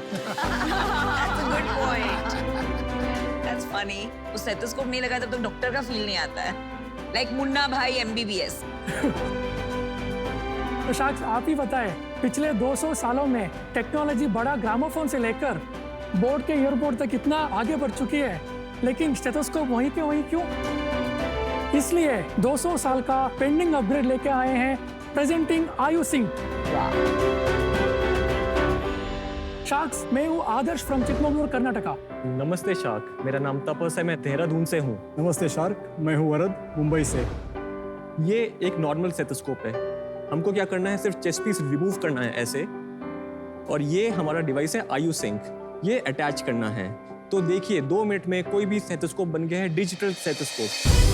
a good point. That's funny. उस स्टेथोस्कोप नहीं लगा तब तक डॉक्टर का फील नहीं आता है। Like मुन्ना भाई MBBS. तो शायद आप ही बताएं, पिछले 200 सालों में टेक्नोलॉजी बड़ा ग्रामोफोन से लेकर बोर्ड के ईयरपोर्ट तक कितना आगे बढ़ चुकी है, लेकिन स्टेथोस्कोप वहीं के वहीं क्यों? इसलिए 200 साल का पेंडिंग अपग्रेड लेके आए हैं, प्रेजेंटिंग आयु सिंह। शार्क्स, मैं हूँ आदर्श फ्रॉम चिकमंगलूर, कर्नाटका। नमस्ते शार्क, मेरा नाम तपस है, मैं देहरादून से हूँ। नमस्ते शार्क, मैं हूँ वरद, मुंबई से। ये एक नॉर्मल स्टेथोस्कोप है। हमको क्या करना है, सिर्फ चेस्ट पीस रिमूव करना है ऐसे, और ये हमारा डिवाइस है आयु सिंक, ये अटैच करना है। तो देखिए 2 मिनट में कोई भी स्टेथोस्कोप बन गया है डिजिटल स्टेथोस्कोप।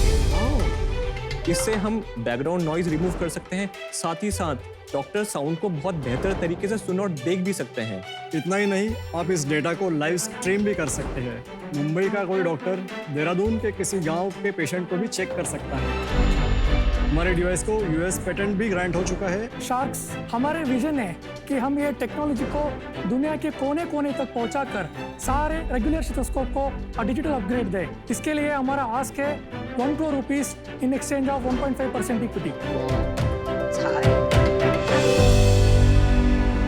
इससे हम बैकग्राउंड नॉइज रिमूव कर सकते हैं, साथ ही साथ डॉक्टर साउंड को बहुत बेहतर तरीके से सुन और देख भी सकते हैं। इतना ही नहीं, आप इस डेटा को लाइव स्ट्रीम भी कर सकते हैं। मुंबई का कोई डॉक्टर देहरादून के किसी गांव के पेशेंट को भी चेक कर सकता है। हमारे डिवाइस को यूएस पेटेंट भी ग्रांट हो चुका है। शार्क्स, हमारे विजन है कि हम ये टेक्नोलॉजी को दुनिया के कोने कोने तक पहुंचाकर सारे रेगुलर स्टेथोस्कोप को डिजिटल अपग्रेड दें। इसके लिए हमारा आस्क है 1 crore rupees in exchange of 1.5% equity.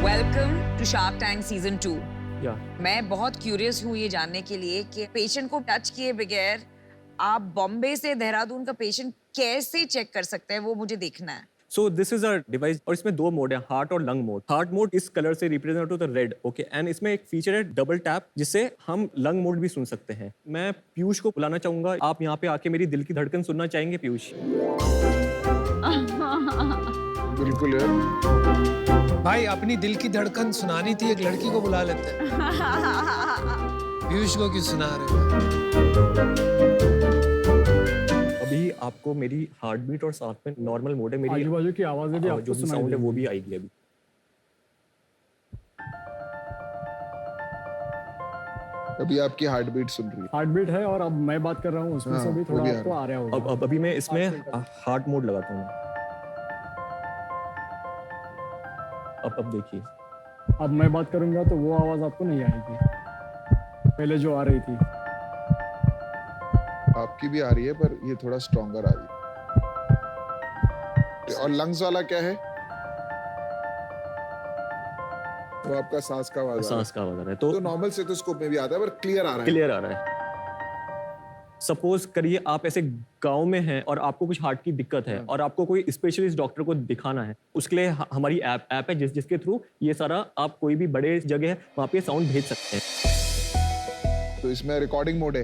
Welcome to Shark Tank Season 2. या मैं बहुत क्यूरियस हूँ ये जानने के लिए कि पेशेंट को टच किए बगैर आप बॉम्बे से देहरादून का पेशेंट कैसे चेक कर सकते हैं, वो मुझे देखना है। So this is a device और इसमें 2 मोड है, हार्ट और लंग मोड। हार्ट मोड इस कलर से रिप्रेजेंट होता है रेड, ओके, एंड इसमें एक फीचर है डबल टैप, जिससे हम लंग मोड भी सुन सकते हैं। मैं पीयूष को बुलाना चाहूंगा, आप यहाँ पे आके मेरी दिल की धड़कन सुनना चाहेंगे पीयूष? बिल्कुल यार। भाई अपनी दिल की धड़कन सुनानी थी, एक लड़की को बुला लेते हैं। पीयूष को क्यों सुना रहे हो? अभी आपको मेरी हार्ट बीट और साथ में नॉर्मल मोड है, मेरी आजू बाजू की आवाजें भी आपको जो सुनाई साउंड है वो देंगी। भी आएगी अभी। अभी आपकी हार्ट बीट सुन रही है। हार्ट बीट है और अब मैं बात कर रहा हूँ उसमें से हाँ, भी वो थोड़ा भी आ आपको रहा आ रहा होगा। अब अभी मैं इसमें हार्ट मोड लगाता हूँ। अब देखिए, अब मैं बात करूंगा तो वो आवाज आपको नहीं आएगी, पहले जो आ रही थी। आपकी भी आ रही है पर ये थोड़ा स्ट्रॉन्गर आ रही है। और लंग्स वाला क्या है? वो आपका सांस का आवाज आ रहा है। सांस का आवाज आ रहा है, तो तो नॉर्मल स्टेथोस्कोप में भी आता है पर क्लियर आ रहा है। क्लियर आ रहा है। सपोज करिए आप ऐसे गांव में हैं और आपको कुछ हार्ट की दिक्कत है और आपको कोई स्पेशलिस्ट डॉक्टर को दिखाना है, उसके लिए हमारी ऐप है जिसके थ्रू ये सारा आप कोई भी बड़े जगह है वहाँ पे साउंड भेज सकते हैं। तो इसमें रिकॉर्डिंग मोड है।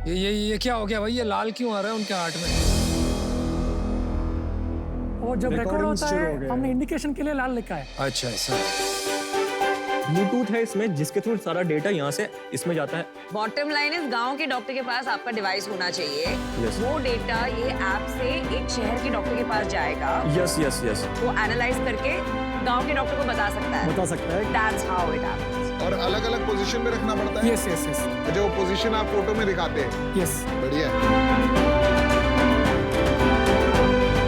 ये क्या हो गया भाई, ये लाल क्यों आ रहा है उनके हार्ट में? और जब रिकॉर्ड Recording होता शुरू हो है गया। हमने इंडिकेशन के लिए लाल लिखा है। अच्छा ऐसा। ब्लूटूथ है इसमें जिसके थ्रू सारा डेटा यहाँ से इसमें जाता है। बॉटम लाइन इज गांव के डॉक्टर के पास आपका डिवाइस होना चाहिए। Yes. वो डेटा ये ऐप से एक शहर के डॉक्टर के पास जाएगा। Yes yes yes. वो एनालाइज करके गांव के डॉक्टर को बता सकता है। बता सकता है। That's how it happens. और अलग अलग पोजीशन में रखना पड़ता है। यस यस यस जो पोजीशन आप फोटो में दिखाते हैं। यस। बढ़िया है।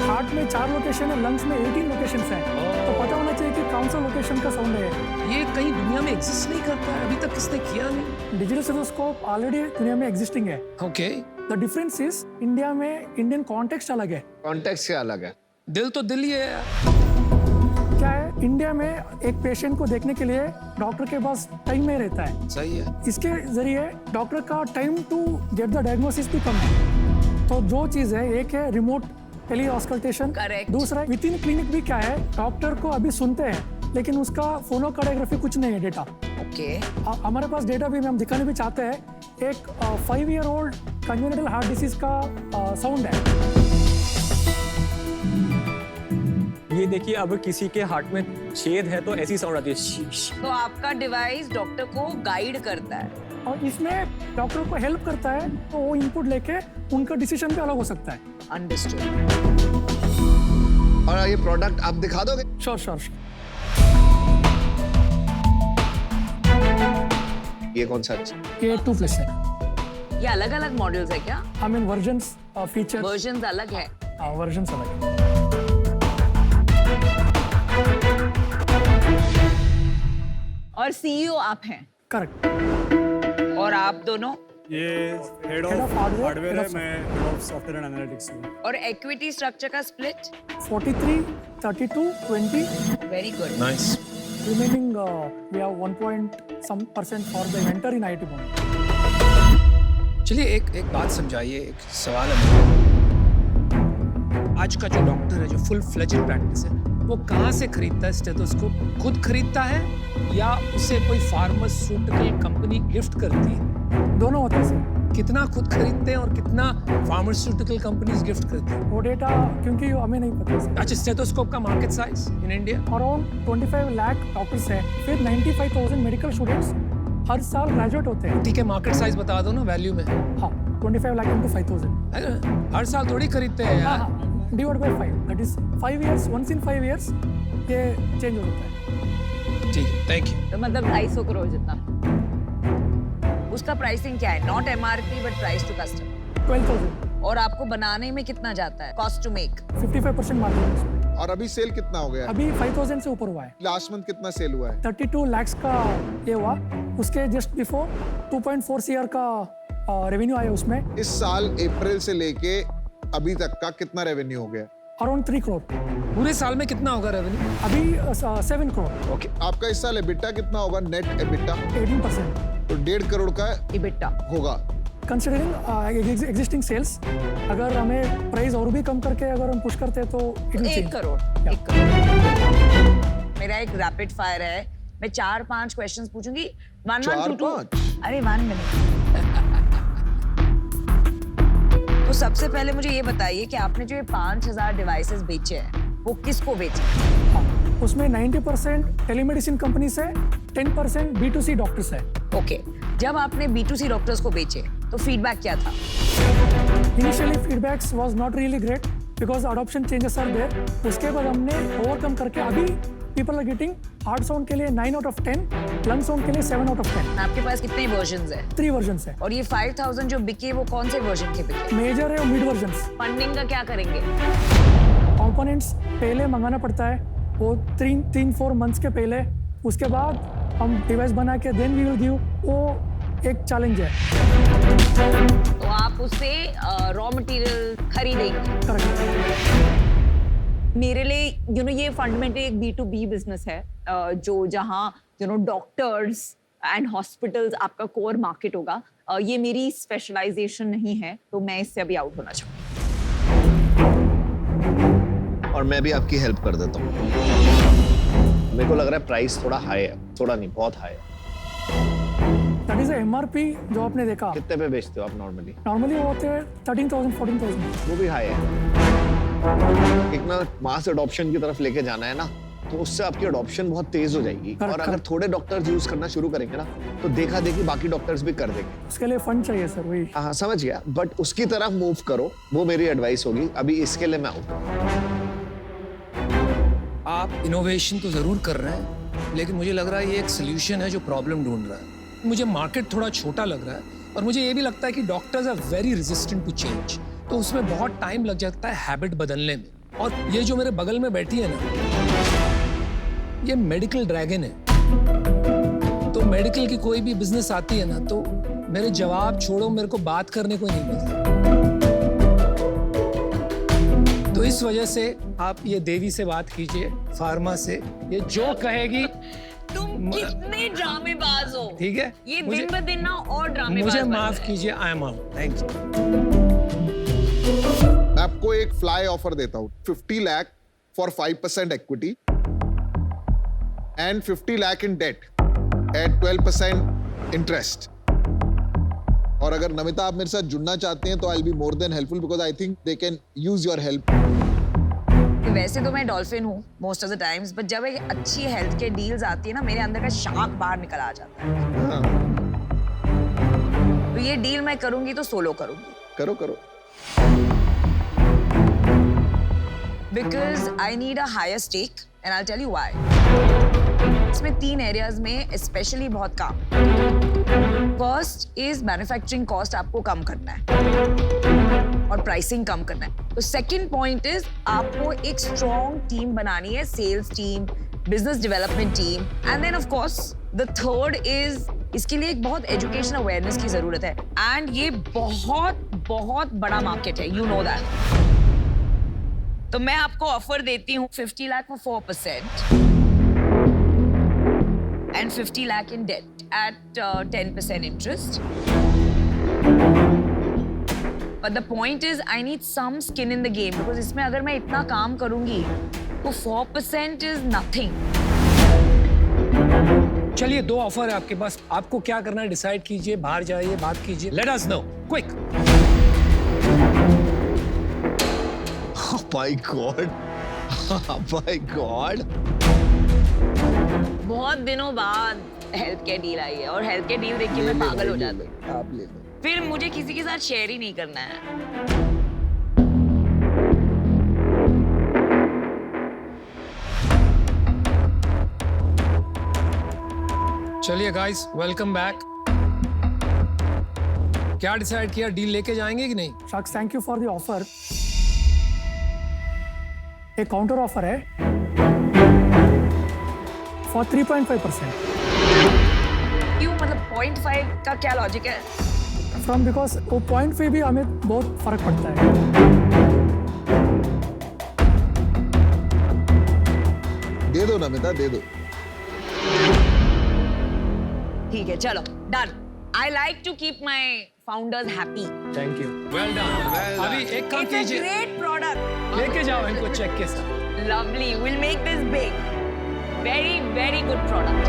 हार्ट में 4 लोकेशन है, लंग्स में 18 लोकेशंस है, तो पता होना चाहिए कि कौन सा लोकेशन का साउंड है। ये कहीं दुनिया में एग्जिस्ट नहीं करता है, अभी तक किसने किया नहीं। डिजिटल स्टेथोस्कोप ऑलरेडी दुनिया में एग्जिस्टिंग है। Okay. The difference is India में इंडियन कॉन्टेक्स्ट अलग है। कॉन्टेक्स्ट क्या अलग है? दिल तो दिल ही है यार। क्या है, इंडिया में एक पेशेंट को देखने के लिए डॉक्टर के पास टाइम में रहता है। सही है। इसके जरिए डॉक्टर का time to get the diagnosis भी कम है। तो दो चीज है, एक है रिमोट टेली ऑस्कल्टेशन, Correct. दूसरा विद इन क्लिनिक भी क्या है, डॉक्टर को अभी सुनते हैं लेकिन उसका फोनोकार्डियोग्राफी कुछ नहीं है डेटा। ओके। हमारे पास डेटा भी हम दिखाने भी चाहते हैं। एक 5 year old congenital heart disease का साउंड है। ये देखिए अब किसी के हार्ट में छेद है तो ऐसी साउंड आती है शीश। तो आपका डिवाइस डॉक्टर को गाइड करता है। और इसमें डॉक्टर को हेल्प करता है, तो वो इनपुट लेके उनका डिसीजन भी अलग हो सकता है। अंडरस्टूड। और ये प्रोडक्ट आप दिखा दोगे? Sure sure. ये कौन सा? ये 2+ है। ये अलग अलग मॉडल्स है क्या? I mean versions, features, versions अलग है। वर्जन्स अलग है। और सीईओ आप हैं। करेक्ट। और आप दोनों? ये head Head of of hardware, hardware head है, of मैं head of software and analytics हूँ। और इक्विटी स्ट्रक्चर का split? 43, 32, 20. Very good. Nice. Remaining, we have 1% for the inventor in IIT Bombay. चलिए एक बात समझाइए, एक सवाल है। आज का जो डॉक्टर है, जो फुल फ्लेज्ड प्रैक्टिस है, वो कहाँ से खरीदता है स्टेथोस्कोप? खुद खरीदता है या उसे कोई फार्मास्यूटिकल कंपनी गिफ्ट करती है? दोनों होते हैं सर। कितना खुद खरीदते हैं और कितना फार्मास्यूटिकल कंपनीज गिफ्ट करती हैं? वो डेटा क्योंकि हमें नहीं पता सर। अच्छा, स्टेथोस्कोप का market size in India? Around 25 lakh doctors हैं, फिर 95,000 मेडिकल स्टूडेंट्स हर साल ग्रेजुएट होते हैं। ठीक है, मार्केट साइज बता दो ना वैल्यू में। हाँ, 25 लाख into 5,000। है ना? हर साल थोड़ी खरीदते हैं हाँ यार। हाँ, divide by 5, that is 5 years, once in 5 years ये चेंज हो जाता है। ठीक है, थैंक यू। तो मतलब 250 करोड़ जितना। उसका प्राइसिंग क्या है? Not MRP but price to customer. 12,000। और आपको बनाने में कितना जाता है? Cost to make? 55% मार्जिन है उसमें। और अभी सेल कितना हो गया है? अभी 5,000 से ऊपर हुआ है। लास्ट मंथ कितना सेल हुआ है? 32 lakhs का ये हुआ। उसके जस्ट बिफोर 2.4 CR का रेवेन्यू आया उसमें। इस साल अप्रैल से लेके अभी तक का कितना रेवेन्यू हो गया? अराउंड 3 करोड़। पूरे साल में कितना होगा रेवेन्यू? अभी 7 करोड़। ओके, आपका इस साल एबिटा कितना होगा? Net EBITDA 18%। तो 1.5 करोड़ का इबिटा होगा। कंसिडरिंग एग्जिस्टिंग सेल्स, अगर हमें प्राइस और भी कम करके अगर हम पुश करते हैं तो 1 करोड़। 1 करोड़। मेरा एक रैपिड फायर है, मैं 4-5 क्वेश्चंस पूछूंगी। 1 1 2 2। अरे 1 मिनट। तो सबसे पहले मुझे ये बताइए कि आपने जो ये 5,000 डिवाइसेस बेचे हैं, वो किसको बेचे? हाँ, उसमें 90% टेलीमेडिसिन कंपनी से, 10% B2C डॉक्टर्स है। ओके, जब आपने B2C डॉक्टर्स को बेचे तो फीडबैक क्या था? Initially feedbacks was not really great because adoption changes are there. उसके बाद हमने ओवरकम करके अभी people are getting heart sound के लिए 9 out of 10, लंग साउंड के लिए 7 out of 10। आपके पास कितने वर्जन्स हैं? 3 वर्जन्स है। और ये 5,000 जो बिके वो कौन से वर्जन के बिके? मेजर है और मिड वर्जन्स। फंडिंग का क्या करेंगे? कंपोनेंट्स पहले मंगाना पड़ता है, वो 3-4 मंथ्स के पहले। उसके बाद हम डिवाइस बना के देन वी विल गिव, वो एक चैलेंज है। तो आप उससे रॉ मटेरियल खरीदेंगे? करेक्ट। मेरे लिए ये फंडामेंटली एक B2B बिजनेस है, जो जहाँ डॉक्टर्स एंड हॉस्पिटल्स आपका कोर मार्केट होगा, ये मेरी स्पेशलाइजेशन नहीं है, तो मैं इससे अभी आउट होना चाहूँगी। और मैं भी आपकी हेल्प कर देता हूँ। मेरे को लग रहा है प्राइस थोड़ा हाई है, थोड़ा नहीं बहुत हाई है। दैट इज एमआरपी जो आपने देखा। कितने पे बेचते हो आप नॉर्मली? नॉर्मली वो होते हैं 13,000 14,000। वो भी हाई है। एक ना मास अडॉप्शन की तरफ लेके जाना है ना, तो उससे आपकी अडॉप्शन बहुत तेज हो जाएगी। और अगर थोड़े डॉक्टर्स यूज करना शुरू करेंगे ना, तो देखा देखी बाकी डॉक्टर्स भी कर देंगे। उसके लिए फंड चाहिए सर, वही। हाँ समझ गया, बट उसकी तरफ मूव करो, वो मेरी एडवाइस होगी। अभी इसके लिए मैं आउट। आप इनोवेशन तो जरूर कर रहे हैं, लेकिन मुझे लग रहा है ये एक सोल्यूशन है जो प्रॉब्लम ढूंढ रहा है। मुझे मार्केट थोड़ा छोटा लग रहा है, और मुझे ये भी लगता है कि doctors are very resistant to change, तो उसमें बहुत टाइम लग जाता है हैबिट बदलने में। और ये जो मेरे बगल में बैठी है ना, ये मेडिकल ड्रैगन है। तो मेडिकल की कोई भी बिजनेस आती है ना, तो मेरे जवाब छोड़ो, मेरे को बात करने को नहीं मिलता। तो इस वजह से आप ये देवी से बात कीजिए, फार्मा से, ये जो कहेगी। तुम कितने ड्रामेबाज हो, ठीक है? ये दिन ब दिन ना और ड्रामेबाज मुझे बन माफ रहे कीजिए, आई एम आउट। Thank you. मैं आपको एक फ्लाई ऑफर देता हूं, 50 lakh for 5% equity and 50 lakh in debt at 12% interest. और अगर नमिता आप मेरे साथ जुड़ना चाहते हैं, तो I'll be more than helpful because I think they can use your help. वैसे तो मैं डॉल्फिन हूँ most of the times, but जब एक अच्छी हेल्थ के डील्स आती है ना, मेरे अंदर का शार्क बाहर निकल आ जाता है। तो ये डील मैं करूंगी तो सोलो करूंगी। करो करो। Because I need a higher stake and I'll tell you why. इसमें 3 एरियाज में स्पेशली बहुत काम। फर्स्ट इज मैन्युफैक्चरिंग कॉस्ट आपको कम करना है और प्राइसिंग कम करना है। तो सेकंड पॉइंट इज आपको एक स्ट्रॉन्ग टीम बनानी है, sales team, business development team, and then of course the third is इसके लिए एक बहुत एजुकेशन अवेयरनेस की जरूरत है। एंड ये बहुत बहुत बड़ा मार्केट है, यू नो दैट। तो मैं आपको ऑफर देती हूँ 50 lakh for 4% and 50 lakh in debt at 10% interest. But the point is, I need some skin in the game because इसमें अगर मैं इतना काम करूँगी तो 4% is nothing. चलिए 2 ऑफर है आपके पास, आपको क्या करना है डिसाइड कीजिए, बाहर जाइए, बात कीजिए। Let us know, quick. Oh my God. Oh my God. बहुत दिनों बाद हेल्थ केयर डील आई है और हेल्थ केयर डील देख के मैं पागल हो जाती हूँ। आप ले लो। फिर मुझे किसी के साथ शेयर ही नहीं करना है। चलिए गाइस, वेलकम बैक। क्या डिसाइड किया, डील लेके जाएंगे कि नहीं? शख्स, thank you for the offer. एक काउंटर ऑफर है फॉर 3.5%। क्यों, मतलब 0.5 का क्या लॉजिक है? फ्रॉम बिकॉज वो 0.5 भी हमें बहुत फर्क पड़ता है। दे दो नमिता, दे दो। ठीक है, चलो done. I like to keep my founders happy. Thank you. Well done. अभी एक काम कीजिए, ग्रेट प्रोडक्ट लेके जाओ इनको चेक के साथ। Lovely, will make this big. Very very good product.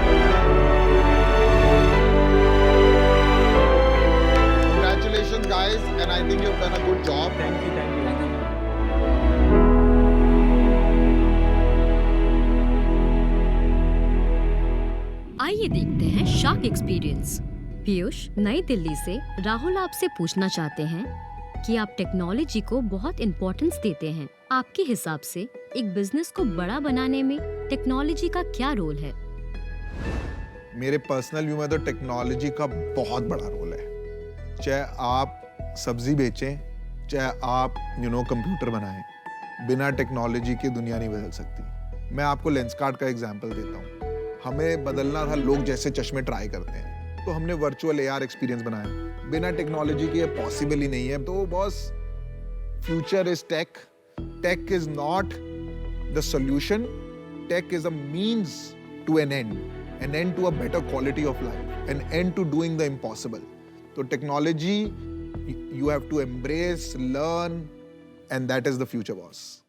Congratulations guys, and I think you've done a good job. Thank you, thank you. आइए देखते हैं शार्क एक्सपीरियंस। पीयूष, नई दिल्ली से राहुल आपसे पूछना चाहते हैं कि आप टेक्नोलॉजी को बहुत इम्पोर्टेंस देते हैं। आपके हिसाब से एक बिजनेस को बड़ा बनाने में टेक्नोलॉजी का क्या रोल है? मेरे पर्सनल व्यू में तो टेक्नोलॉजी का बहुत बड़ा रोल है। चाहे आप सब्जी बेचें, चाहे आप कंप्यूटर बनाएं, बिना टेक्नोलॉजी के दुनिया नहीं बदल सकती। मैं आपको लेंसकार्ट का एग्जांपल देता हूँ। हमें बदलना था, लोग जैसे चश्मे ट्राई करते हैं, तो हमने वर्चुअल AR एक्सपीरियंस बनाया। बिना टेक्नोलॉजी के ये पॉसिबल ही नहीं है। तो boss, future is tech, tech is not the solution, tech is a means to an end. an end to a better quality of life, an end to doing the impossible. So technology, you have to embrace, learn, and that is the future, boss.